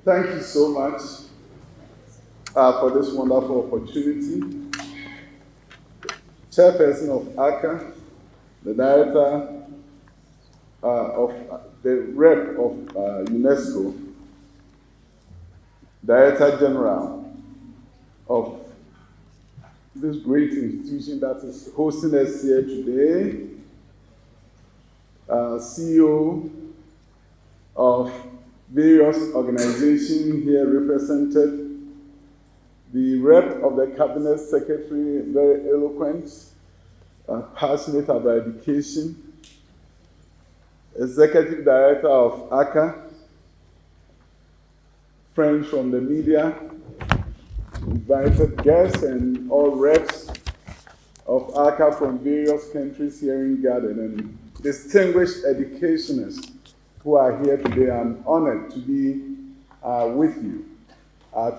Thank you so much for this wonderful opportunity. Chairperson of ACA, the director the rep of UNESCO, Director General of this great institution that is hosting us here today, CEO of various organizations here represented, the rep of the Cabinet Secretary, very eloquent, passionate about education, Executive Director of ACA, friends from the media, invited guests, and all reps of ACA from various countries here in Garden, and distinguished educationists who are here today. I'm honored to be with you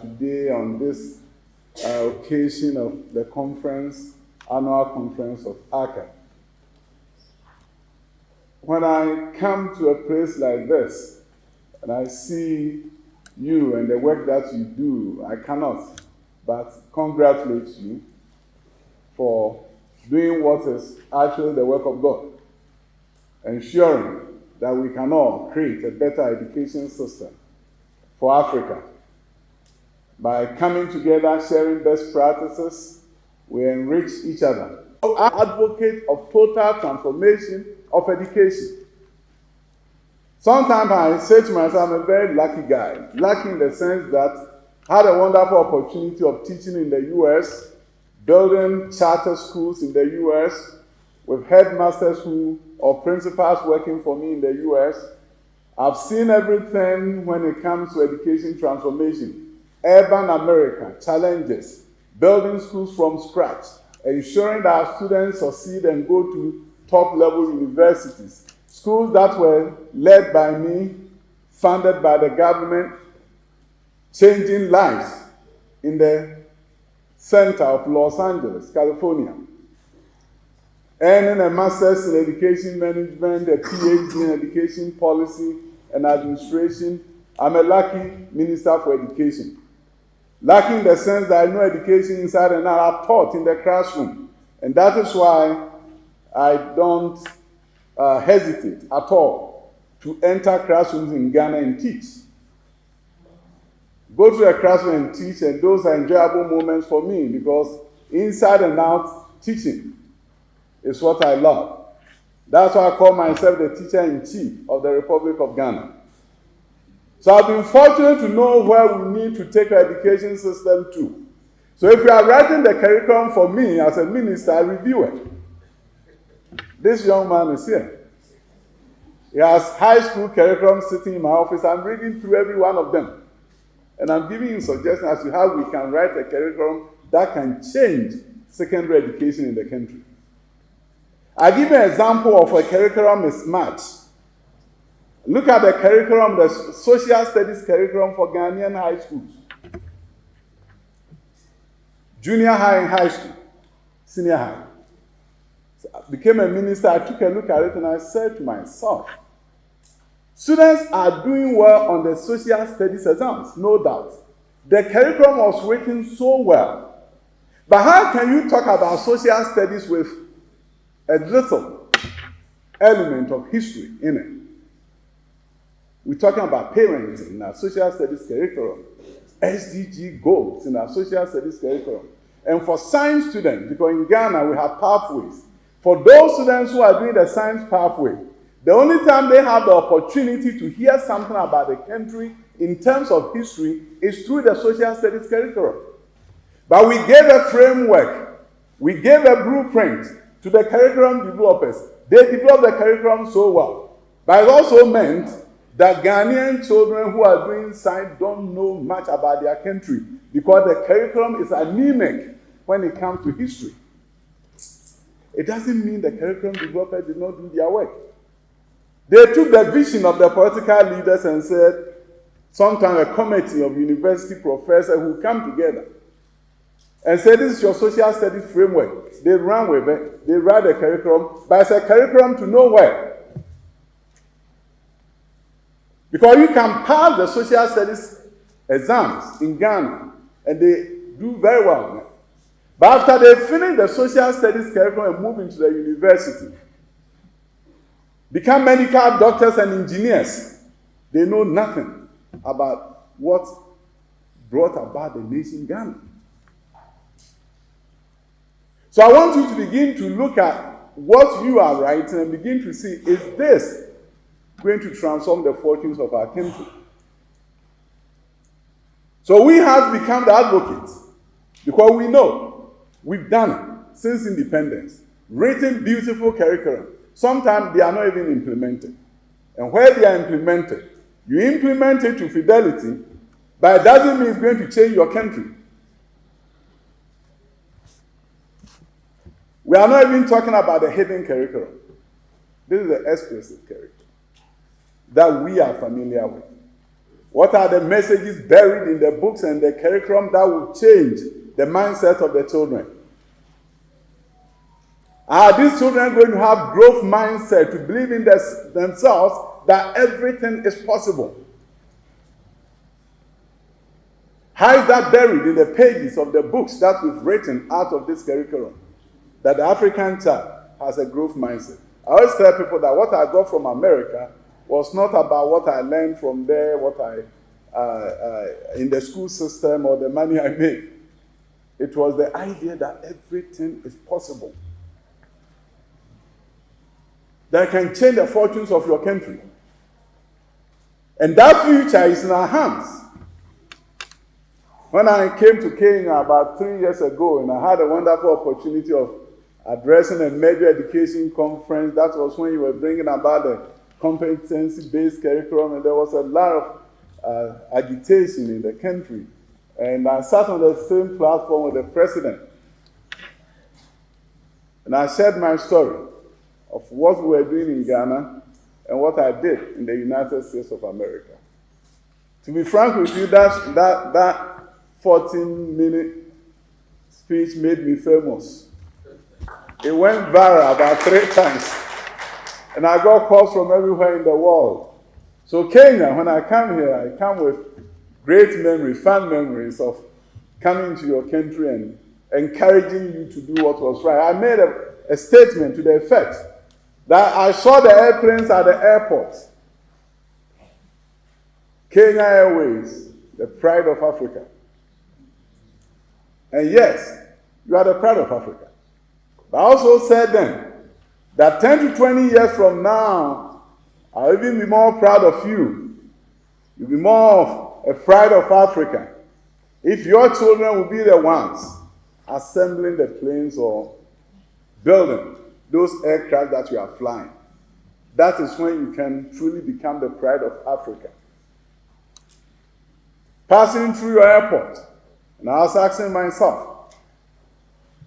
today on this occasion of the annual conference of ACA. When I come to a place like this, and I see you and the work that you do, I cannot but congratulate you for doing what is actually the work of God, ensuring that we can all create a better education system for Africa. By coming together, sharing best practices, we enrich each other. I advocate of total transformation of education. Sometimes I say to myself, I'm a very lucky guy. Lucky in the sense that I had a wonderful opportunity of teaching in the U.S., building charter schools in the U.S., with headmasters or principals working for me in the U.S. I've seen everything when it comes to education transformation. Urban America, challenges, building schools from scratch, ensuring that our students succeed and go to top-level universities. Schools that were led by me, funded by the government, changing lives in the center of Los Angeles, California. Earning a master's in education management, a PhD in education policy and administration. I'm a lucky minister for education. Lucky in the sense that I know education inside and out. I've taught in the classroom. And that is why I don't hesitate at all to enter classrooms in Ghana and teach. Go to a classroom and teach, and those are enjoyable moments for me because inside and out teaching is what I love. That's why I call myself the teacher-in-chief of the Republic of Ghana. So I've been fortunate to know where we need to take our education system to. So if you are writing the curriculum for me as a minister, I review it. This young man is here. He has high school curriculum sitting in my office. I'm reading through every one of them. And I'm giving you suggestions as to how we can write a curriculum that can change secondary education in the country. I give you an example of a curriculum mismatch. Look at the curriculum, the social studies curriculum for Ghanaian high schools. Junior high and high school, senior high. So I became a minister, I took a look at it and I said to myself, students are doing well on the social studies exams, no doubt. The curriculum was written so well. But how can you talk about social studies with a little element of history in it? We're talking about parenting in our social studies curriculum, SDG goals in our social studies curriculum. And for science students, because in Ghana we have pathways, for those students who are doing the science pathway, the only time they have the opportunity to hear something about the country in terms of history is through the social studies curriculum. But we gave a framework, we gave a blueprint to the curriculum developers. They developed the curriculum so well. But it also meant that Ghanaian children who are doing science don't know much about their country because the curriculum is anemic when it comes to history. It doesn't mean the curriculum developers did not do their work. They took the vision of the political leaders and said, sometimes a committee of university professors who come together and say, this is your social studies framework. They run with it. They write a curriculum, but it's a curriculum to nowhere. Because you can pass the social studies exams in Ghana, and they do very well. But after they finish the social studies curriculum and move into the university, become medical doctors and engineers, they know nothing about what brought about the nation Ghana. So I want you to begin to look at what you are writing and begin to see, is this going to transform the fortunes of our country? So we have become the advocates because we know we've done it since independence. Written beautiful curriculum. Sometimes they are not even implemented. And where they are implemented, you implement it to fidelity, but it doesn't mean it's going to change your country. We are not even talking about the hidden curriculum. This is the explicit curriculum that we are familiar with. What are the messages buried in the books and the curriculum that will change the mindset of the children? Are these children going to have growth mindset to believe in themselves that everything is possible? How is that buried in the pages of the books that we've written out of this curriculum? That the African child has a growth mindset. I always tell people that what I got from America was not about what I learned from there, what I in the school system or the money I made. It was the idea that everything is possible. That can change the fortunes of your country. And that future is in our hands. When I came to Kenya about 3 years ago, and I had a wonderful opportunity of addressing a major education conference, that was when you were bringing about the competency-based curriculum, and there was a lot of agitation in the country. And I sat on the same platform with the president. And I shared my story of what we were doing in Ghana and what I did in the United States of America. To be frank with you, that 14-minute speech made me famous. It went viral about 3 times. And I got calls from everywhere in the world. So Kenya, when I come here, I come with great memories, fond memories of coming to your country and encouraging you to do what was right. I made a statement to the effect that I saw the airplanes at the airport. Kenya Airways, the pride of Africa. And yes, you are the pride of Africa. But I also said then that 10 to 20 years from now, I'll even be more proud of you. You'll be more of a pride of Africa if your children will be the ones assembling the planes or building those aircraft that you are flying. That is when you can truly become the pride of Africa. Passing through your airport, and I was asking myself,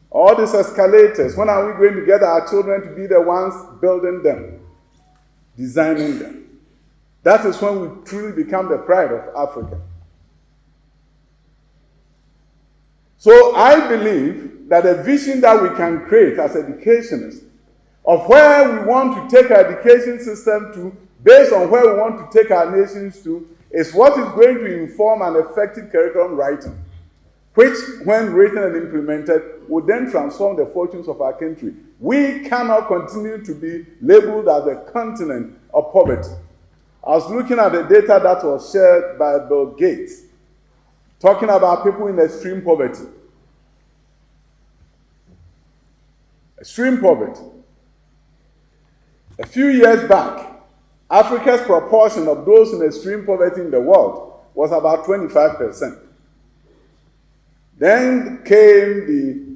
all these escalators, when are we going to get our children to be the ones building them, designing them? That is when we truly become the pride of Africa. So I believe that the vision that we can create as educationists of where we want to take our education system to, based on where we want to take our nations to, is what is going to inform an effective curriculum writing, which, when written and implemented, would then transform the fortunes of our country. We cannot continue to be labeled as a continent of poverty. I was looking at the data that was shared by Bill Gates, talking about people in extreme poverty. Extreme poverty. A few years back, Africa's proportion of those in extreme poverty in the world was about 25%. Then came the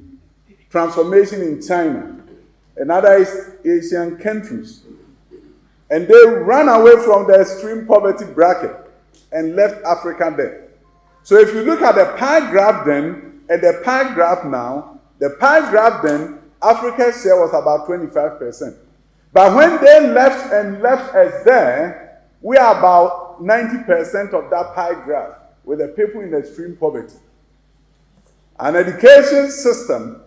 transformation in China and other Asian countries. And they ran away from the extreme poverty bracket and left Africa there. So if you look at the pie graph then, and the pie graph now, the pie graph then, Africa's share was about 25%. But when they left us there, we are about 90% of that pie graph with the people in extreme poverty. An education system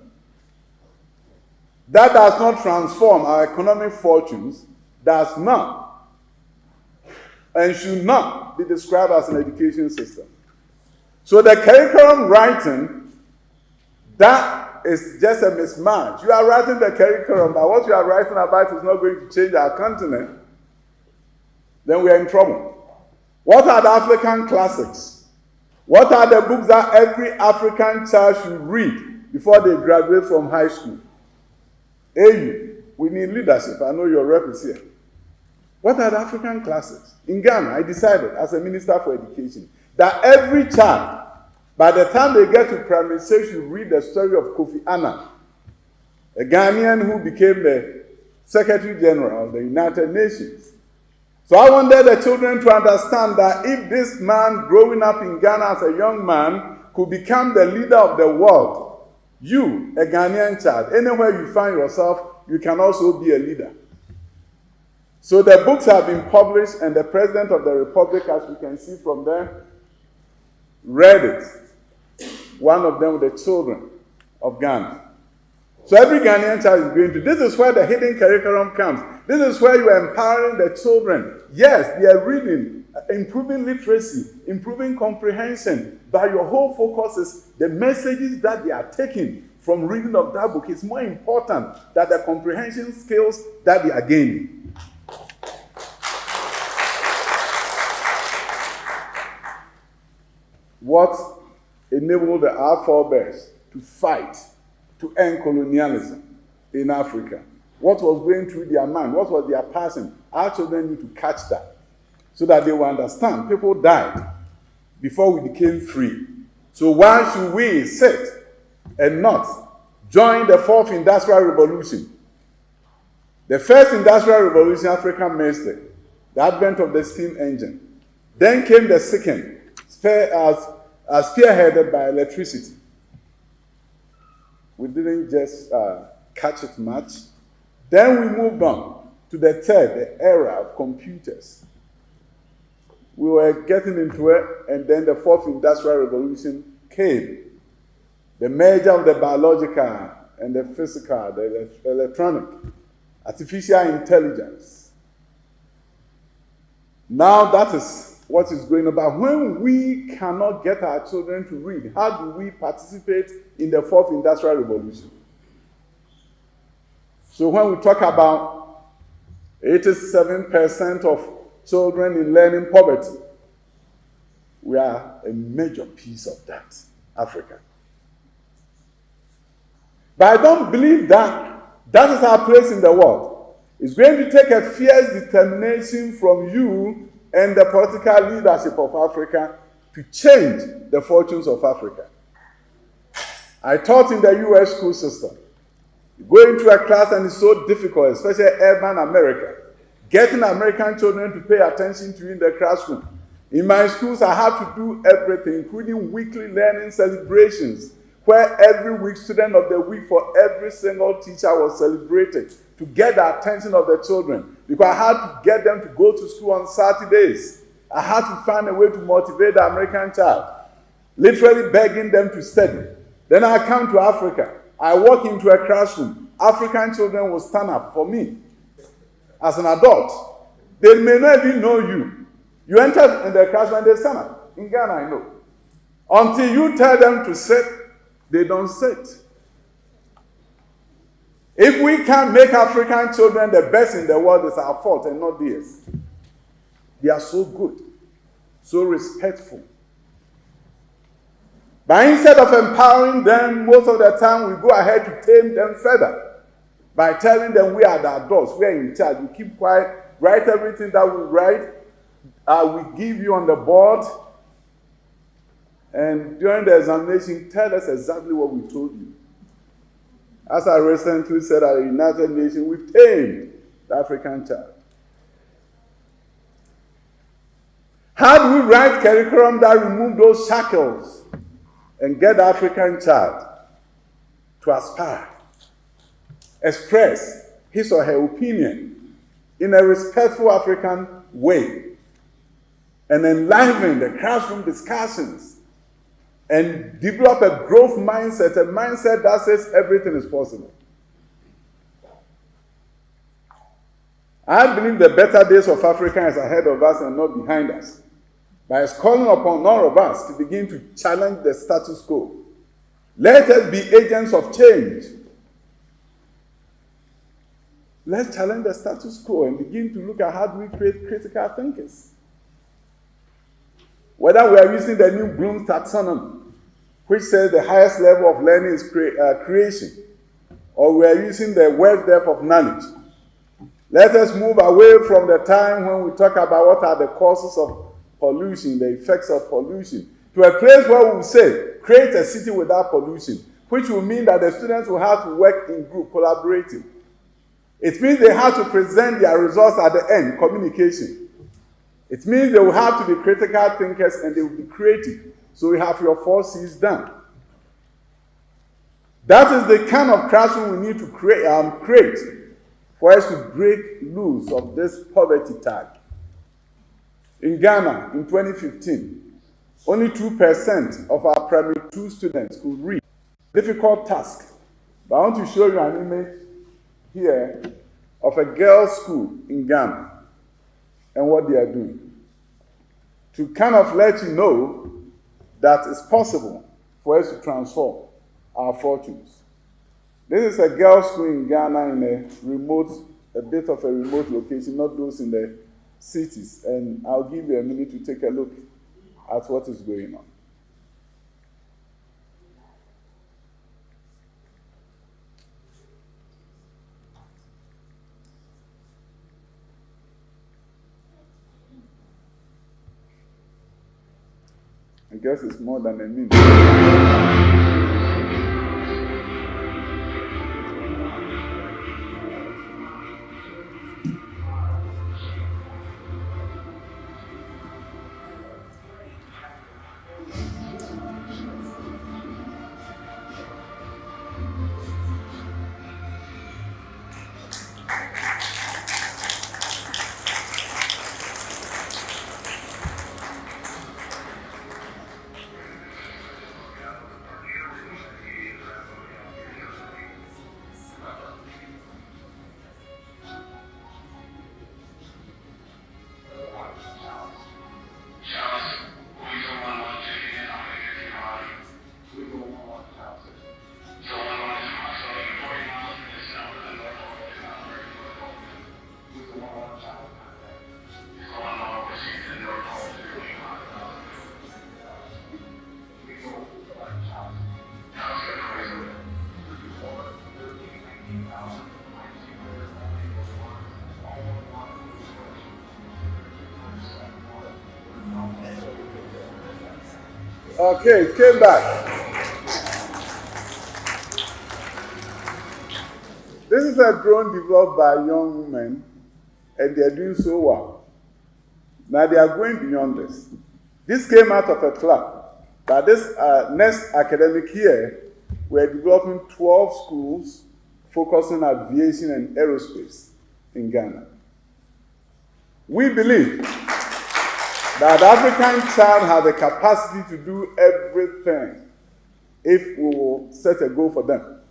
that does not transform our economic fortunes does not and should not be described as an education system. So the curriculum writing, that is just a mismatch. You are writing the curriculum, but what you are writing about is not going to change our continent. Then we are in trouble. What are the African classics? What are the books that every African child should read before they graduate from high school? AU, we need leadership. I know your rep is here. What are the African classics? In Ghana, I decided as a minister for education that every child, by the time they get to primary 6, should read the story of Kofi Annan, a Ghanaian who became the Secretary General of the United Nations. So I wanted the children to understand that if this man growing up in Ghana as a young man could become the leader of the world, you, a Ghanaian child, anywhere you find yourself, you can also be a leader. So the books have been published, and the President of the Republic, as you can see from there, read it. One of them with the children of Ghana. So every Ghanaian child is going to. This is where the hidden curriculum comes. This is where you are empowering the children. Yes, they are reading, improving literacy, improving comprehension, but your whole focus is the messages that they are taking from reading of that book. It's more important than the comprehension skills that they are gaining. What enabled our forebears to fight, to end colonialism in Africa? What was going through their mind? What was their passion? Our children need to catch that so that they will understand. People died before we became free. So why should we sit and not join the 4th Industrial Revolution? The first Industrial Revolution, Africa missed it. The advent of the steam engine. Then came the second, spearheaded by electricity. We didn't just catch it much. Then we moved on to the third, the era of computers. We were getting into it, and then the 4th Industrial Revolution came. The merger of the biological and the physical, the electronic, artificial intelligence. Now that is what is going on. But when we cannot get our children to read, how do we participate in the 4th Industrial Revolution? So when we talk about 87% of children in learning poverty, we are a major piece of that, Africa. But I don't believe that that is our place in the world. It's going to take a fierce determination from you and the political leadership of Africa to change the fortunes of Africa. I taught in the U.S. school system. You go into a class and it's so difficult, especially urban America, getting American children to pay attention to you in the classroom. In my schools, I had to do everything, including weekly learning celebrations, where every week, student of the week for every single teacher was celebrated to get the attention of the children. Because I had to get them to go to school on Saturdays. I had to find a way to motivate the American child, literally begging them to study. Then I come to Africa. I walk into a classroom. African children will stand up for me as an adult. They may not even know you. You enter in the classroom and they stand up. In Ghana, I know. Until you tell them to sit, they don't sit. If we can't make African children the best in the world, it's our fault and not theirs. They are so good, so respectful. But instead of empowering them, most of the time we go ahead to tame them further by telling them we are the adults, we are in charge. We keep quiet, write everything that we write, we give you on the board, and during the examination, tell us exactly what we told you. As I recently said at the United Nations, we've tamed the African child. How do we write curriculum that remove those shackles and get the African child to aspire, express his or her opinion in a respectful African way, and enliven the classroom discussions, and develop a growth mindset, a mindset that says everything is possible? I believe the better days of Africa is ahead of us and not behind us. But it's calling upon all of us to begin to challenge the status quo. Let us be agents of change. Let's challenge the status quo and begin to look at how do we create critical thinkers. Whether we are using the new Bloom's taxonomy, which says the highest level of learning is creation, or we are using the wealth depth of knowledge. Let us move away from the time when we talk about what are the causes of pollution, the effects of pollution, to a place where we say, create a city without pollution, which will mean that the students will have to work in group, collaborating. It means they have to present their results at the end, communication. It means they will have to be critical thinkers and they will be creative. So we have your 4 C's done. That is the kind of classroom we need to create for us to break loose of this poverty tag. In Ghana, in 2015, only 2% of our primary 2 students could read. Difficult task. But I want to show you an image here of a girls' school in Ghana and what they are doing. To kind of let you know that it's possible for us to transform our fortunes. This is a girls' school in Ghana in a bit of a remote location, not those in the cities. And I'll give you a minute to take a look at what is going on. I guess it's more than a minute. Okay, it came back. This is a drone developed by young women, and they are doing so well. Now they are going beyond this. This came out of a club. But this next academic year, we're developing 12 schools focusing on aviation and aerospace in Ghana. We believe that the African child has the capacity to do everything if we will set a goal for them.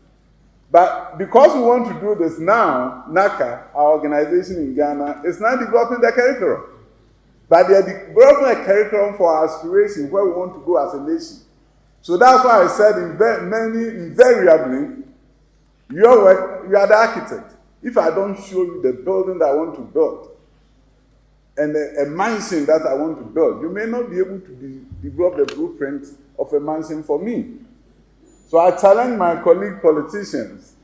But because we want to do this now, NACA, our organization in Ghana, is now developing the curriculum. But they are developing a curriculum for our aspiration, where we want to go as a nation. So that's why I said invariably, your work, you are the architect. If I don't show you the building that I want to build, and a mansion that I want to build, you may not be able to develop the blueprint of a mansion for me. So I challenge my colleague politicians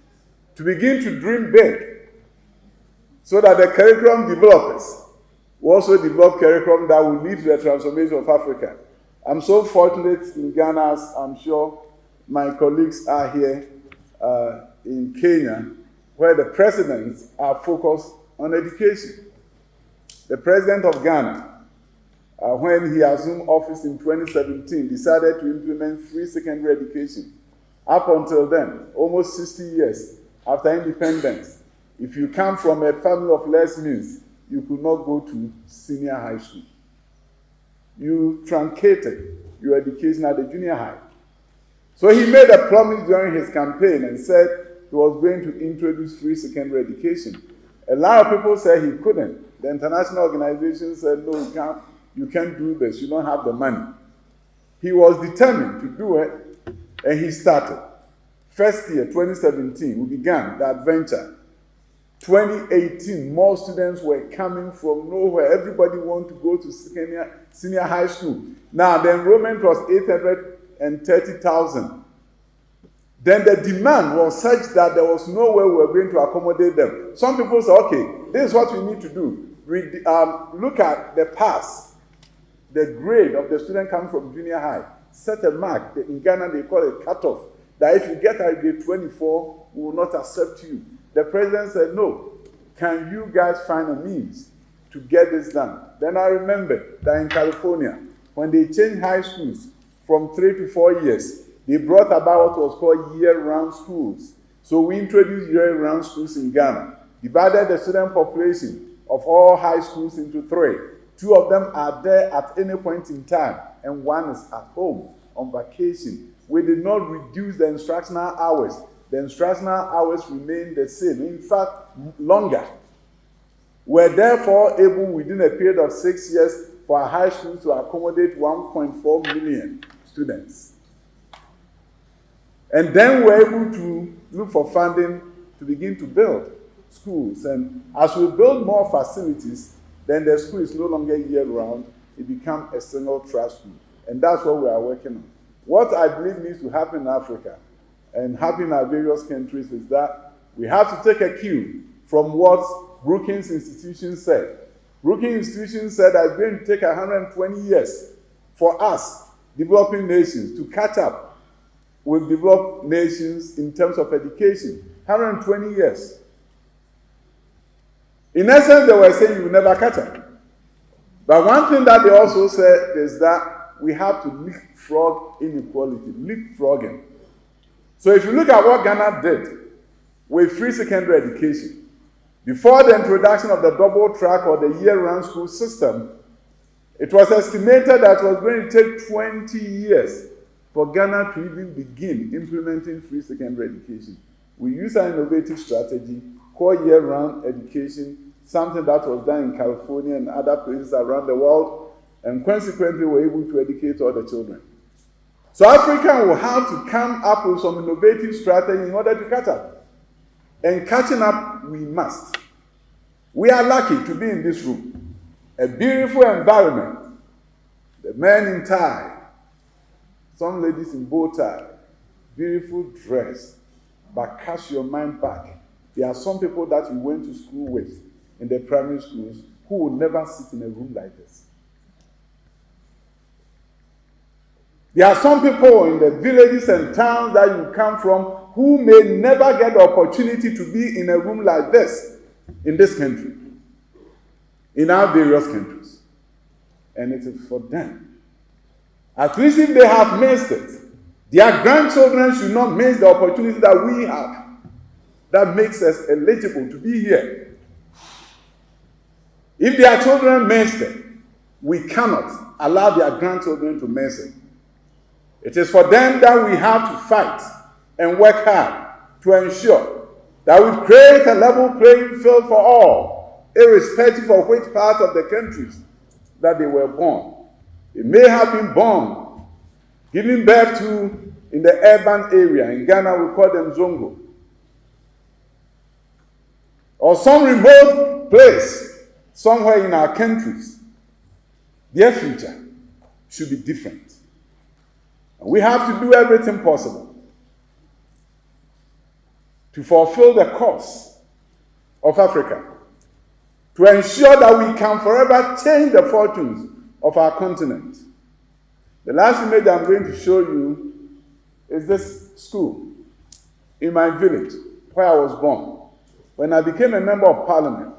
to begin to dream big, so that the curriculum developers will also develop curriculum that will lead to the transformation of Africa. I'm so fortunate in Ghana, as I'm sure my colleagues are here in Kenya, where the presidents are focused on education. The president of Ghana, when he assumed office in 2017, decided to implement free secondary education. Up until then, almost 60 years after independence, if you come from a family of less means, you could not go to senior high school. You truncated your education at the junior high. So he made a promise during his campaign and said he was going to introduce free secondary education. A lot of people said he couldn't. The international organization said, no, he can't you can't do this, you don't have the money. He was determined to do it, and he started. First year, 2017, we began the adventure. 2018, more students were coming from nowhere. Everybody wanted to go to senior high school. Now, the enrollment was 830,000. Then the demand was such that there was no way we were going to accommodate them. Some people said, okay, this is what we need to do. Look at the pass, the grade of the student coming from junior high. Set a mark. In Ghana, they call it cutoff. That if you get a grade 24, we will not accept you. The president said, no, can you guys find a means to get this done? Then I remember that in California, when they changed high schools from 3 to 4 years, they brought about what was called year-round schools. So we introduced year-round schools in Ghana, divided the student population of all high schools into 3. 2 of them are there at any point in time, and 1 is at home on vacation. We did not reduce the instructional hours. The instructional hours remained the same, in fact, longer. We're therefore able, within a period of 6 years, for our high schools to accommodate 1.4 million students. And then we're able to look for funding to begin to build schools. And as we build more facilities, then the school is no longer year-round. It becomes a single-track school. And that's what we are working on. What I believe needs to happen in Africa and happen in our various countries is that we have to take a cue from what Brookings Institution said. Brookings Institution said that it's going to take 120 years for us, developing nations, to catch up with developed nations in terms of education. 120 years. In essence, they were saying you will never catch up. But one thing that they also said is that we have to leapfrog inequality, leapfrogging. So if you look at what Ghana did with free secondary education, before the introduction of the double track or the year-round school system, it was estimated that it was going to take 20 years for Ghana to even begin implementing free secondary education. We used an innovative strategy called year-round education, something that was done in California and other places around the world, and consequently we're able to educate all the children. So Africa will have to come up with some innovative strategy in order to catch up. And catching up, we must. We are lucky to be in this room. A beautiful environment. The men in tie, some ladies in bow tie, beautiful dress. But cast your mind back. There are some people that you went to school with in the primary schools who will never sit in a room like this. There are some people in the villages and towns that you come from who may never get the opportunity to be in a room like this in this country, in our various countries. And it is for them. At least if they have missed it, their grandchildren should not miss the opportunity that we have that makes us eligible to be here. If their children miss it, we cannot allow their grandchildren to miss it. It is for them that we have to fight and work hard to ensure that we create a level playing field for all, irrespective of which part of the countries that they were born. They may have been born, giving birth to in the urban area. In Ghana, we call them Zongo. Or some remote place somewhere in our countries. Their future should be different. And we have to do everything possible to fulfill the cause of Africa, to ensure that we can forever change the fortunes of our continent. The last image I'm going to show you is this school in my village where I was born. When I became a member of parliament,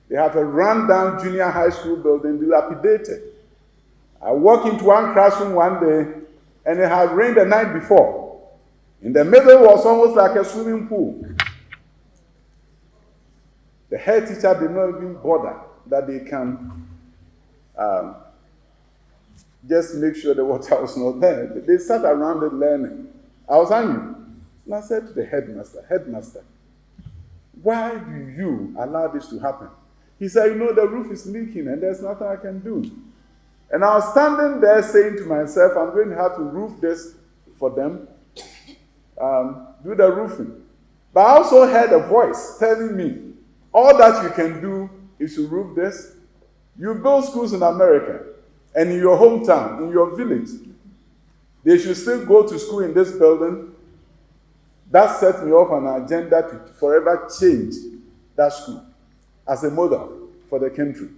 they have a run-down junior high school building, dilapidated. I walked into one classroom one day, and it had rained the night before. In the middle was almost like a swimming pool. The head teacher did not even bother that they can just make sure the water was not there. They sat around it learning. I was angry. And I said to the headmaster, why do you allow this to happen? He said, the roof is leaking and there's nothing I can do. And I was standing there saying to myself, I'm going to have to roof this for them, do the roofing. But I also heard a voice telling me, all that you can do is to roof this. You build schools in America, and in your hometown, in your village, they should still go to school in this building. That set me off on an agenda to forever change that school as a model for the country.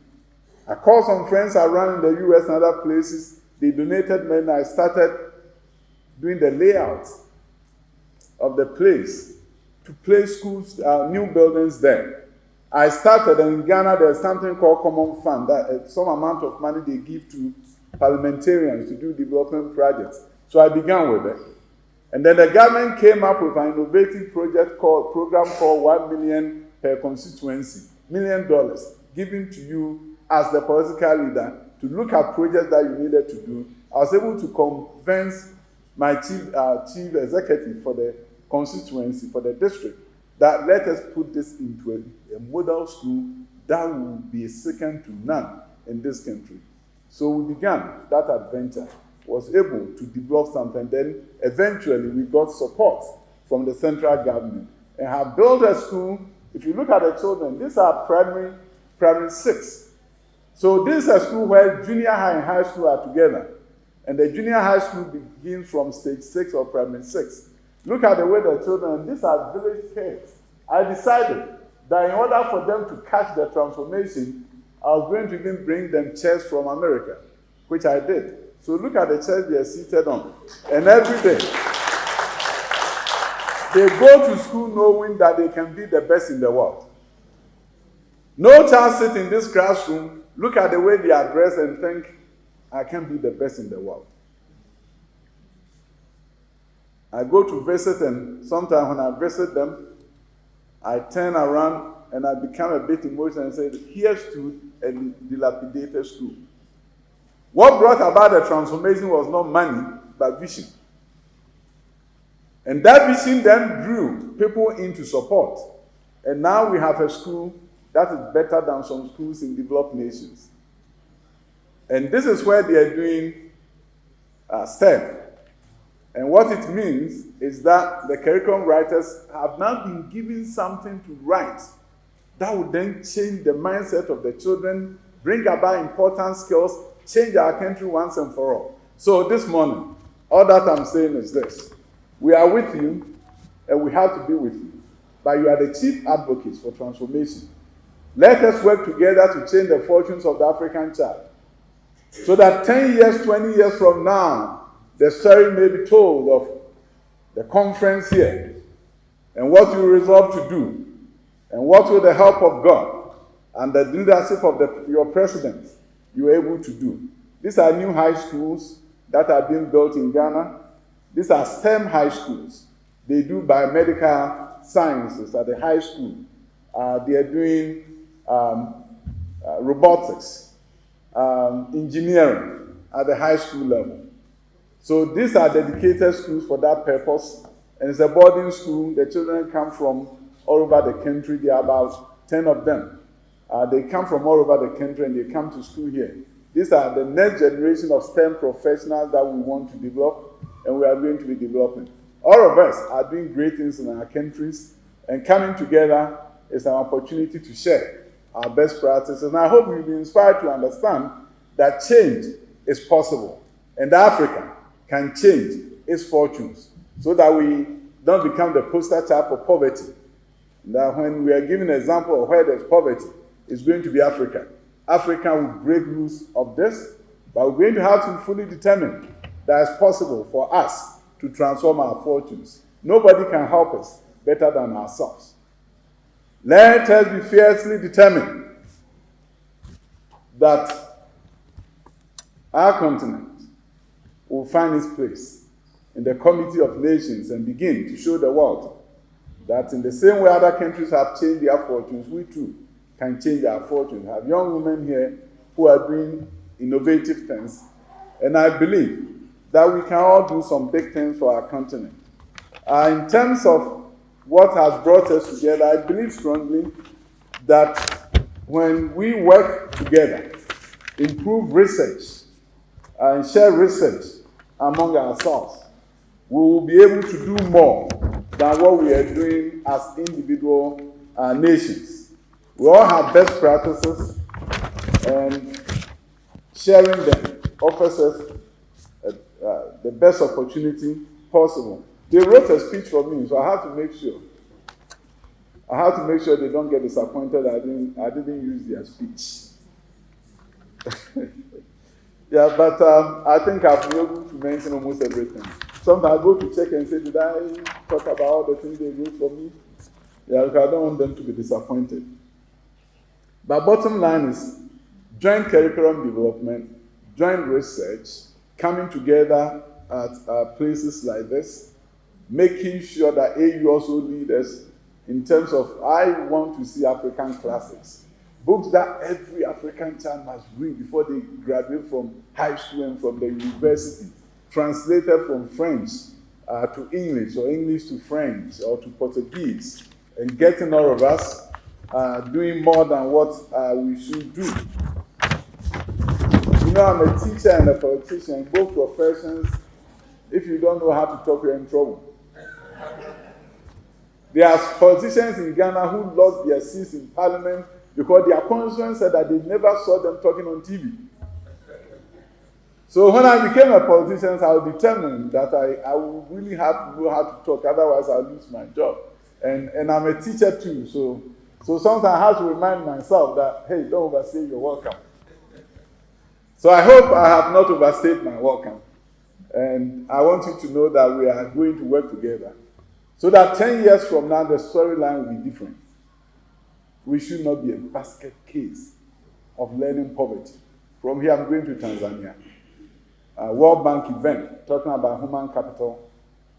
I called some friends around in the US and other places. They donated money. I started doing the layout of the place to place schools, new buildings there. I started, and in Ghana there's something called Common Fund, that some amount of money they give to parliamentarians to do development projects. So I began with it. And then the government came up with an innovative program called 1 million per constituency, $1 million given to you as the political leader to look at projects that you needed to do. I was able to convince my chief executive for the constituency, for the district, that let us put this into a model school that will be second to none in this country. So we began that adventure, was able to develop something. Then eventually we got support from the central government and have built a school. If you look at the children, these are primary 6. So this is a school where junior high and high school are together. And the junior high school begins from stage 6 or primary 6. Look at the way the children, these are village kids. I decided that in order for them to catch the transformation, I was going to even bring them chairs from America, which I did. So look at the chairs they are seated on. And every day, they go to school knowing that they can be the best in the world. No child sit in this classroom, look at the way they are dressed and think, I can be the best in the world. I go to visit, and sometimes when I visit them, I turn around and I become a bit emotional and say, here stood a dilapidated school. What brought about the transformation was not money, but vision. And that vision then drew people into support. And now we have a school that is better than some schools in developed nations. And this is where they are doing STEM. And what it means is that the curriculum writers have now been given something to write that would then change the mindset of the children, bring about important skills, change our country once and for all. So this morning, all that I'm saying is this. We are with you, and we have to be with you. But you are the chief advocates for transformation. Let us work together to change the fortunes of the African child. So that 10 years, 20 years from now, the story may be told of the conference here, and what you resolve to do, and what with the help of God and the leadership of your president, you were able to do. These are new high schools that are being built in Ghana. These are STEM high schools. They do biomedical sciences at the high school. They are doing robotics, engineering at the high school level. So these are dedicated schools for that purpose. And it's a boarding school. The children come from all over the country. There are about 10 of them. They come from all over the country and they come to school here. These are the next generation of STEM professionals that we want to develop and we are going to be developing. All of us are doing great things in our countries, and coming together is an opportunity to share our best practices. And I hope you'll be inspired to understand that change is possible, and Africa can change its fortunes so that we don't become the poster child for poverty. That when we are giving an example of where there's poverty, it's going to be Africa. Africa will break loose of this, but we're going to have to fully determine that it's possible for us to transform our fortunes. Nobody can help us better than ourselves. Let us be fiercely determined that our continent will find its place in the Committee of Nations and begin to show the world that in the same way other countries have changed their fortunes, we too can change our fortunes. I have young women here who are doing innovative things, and I believe that we can all do some big things for our continent. In terms of what has brought us together, I believe strongly that when we work together, improve research, and share research among ourselves, we will be able to do more than what we are doing as individual nations. We all have best practices, and sharing them offers us the best opportunity possible. They wrote a speech for me, so I have to make sure. I have to make sure they don't get disappointed I didn't use their speech. Yeah, but I think I've been able to mention almost everything. Sometimes I go to check and say, did I talk about all the things they wrote for me? Yeah, because I don't want them to be disappointed. But bottom line is joint curriculum development, joint research, coming together at places like this, making sure that AU also lead us in terms of, I want to see African classics. Books that every African child must read before they graduate from high school and from the university, translated from French to English, or English to French, or to Portuguese, and getting all of us doing more than what we should do. You know, I'm a teacher and a politician, both professions. If you don't know how to talk, you're in trouble. There are politicians in Ghana who lost their seats in parliament because their constituents said that they never saw them talking on TV. So when I became a politician, I was determined that I would really have to know how to talk, otherwise I'll lose my job. And I'm a teacher too, so sometimes I have to remind myself that, hey, don't overstay your welcome. So I hope I have not overstayed my welcome. And I want you to know that we are going to work together, so that 10 years from now, the storyline will be different. We should not be a basket case of learning poverty. From here, I'm going to Tanzania. A World Bank event talking about human capital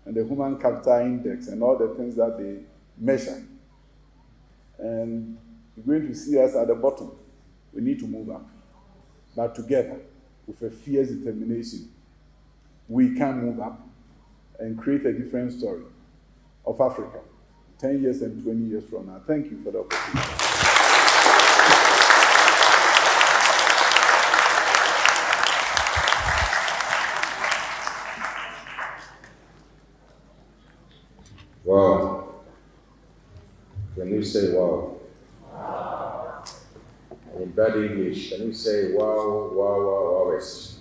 and the Human Capital Index and all the things that they measure. And you're going to see us at the bottom. We need to move up. But together, with a fierce determination, we can move up and create a different story of Africa 10 years and 20 years from now. Thank you for the opportunity. Wow. Can you say wow? Wow. In bad English, can you say wow, wow, wow, wowest?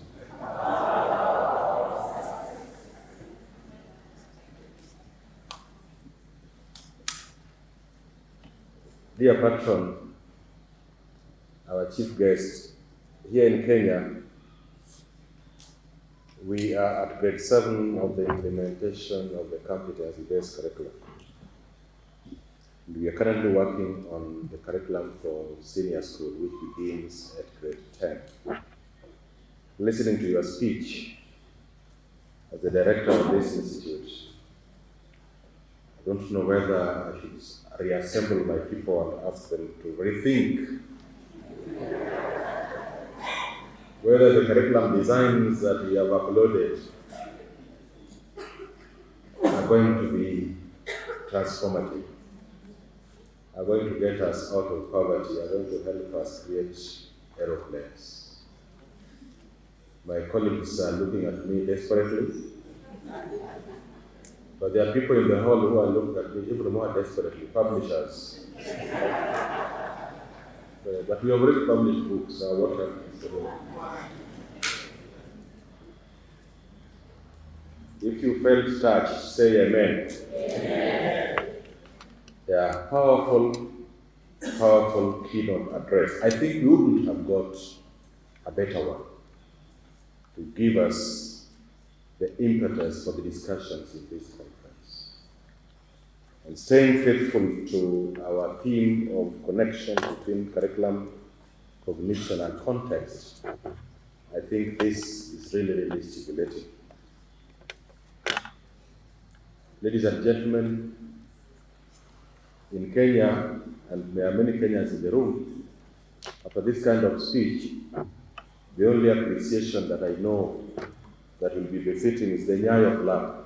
Dear patron, our chief guest, here in Kenya, we are at grade 7 of the implementation of the competency-based curriculum. We are currently working on the curriculum for senior school, which begins at grade 10. Listening to your speech as the director of this institute, I don't know whether I should reassemble my people and ask them to rethink whether the curriculum designs that we have uploaded are going to be transformative, are going to get us out of poverty, are going to help us create aeroplanes. My colleagues are looking at me desperately, but there are people in the hall who are looking at me even more desperately, publishers. But we have already published books, what happens today? If you felt touched, say amen. Amen. Yeah, powerful keynote address. I think we wouldn't have got a better one to give us the impetus for the discussions in this conference. And staying faithful to our theme of connection between curriculum, cognition, and context, I think this is really stimulating. Ladies and gentlemen, in Kenya, and there are many Kenyans in the room, after this kind of speech, the only appreciation that I know that will be befitting is the Nyayo clap.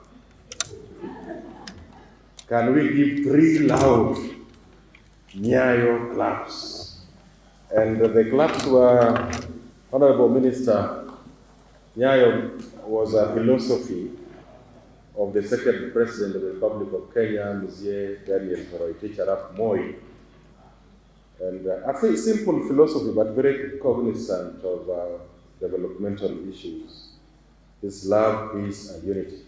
Can we give 3 loud Nyayo claps? And the claps were, Honorable Minister, Nyayo was a philosophy of the second president of the Republic of Kenya, Mzee Daniel Toroitich Arap Moi. And a very simple philosophy, but very cognizant of developmental issues. Is love, peace, and unity.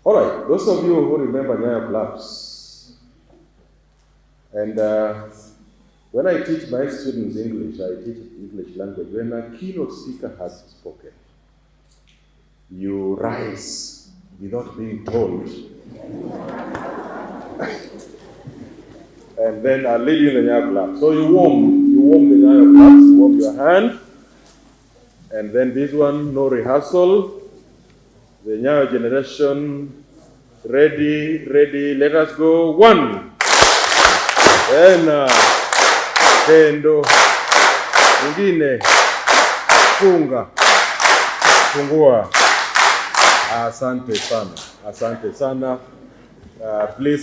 All right, those of you who remember Nyayo clubs, and when I teach my students English, I teach English language. When a keynote speaker has spoken, you rise without being told. And then I'll lead you in the Nyayo clap. So you warm the Nyayo claps, you warm your hand. And then this one, no rehearsal. The Nyayo generation, ready, let us go. 1. Tena, tendo, ingine, funga, fungua. Asante sana. Please.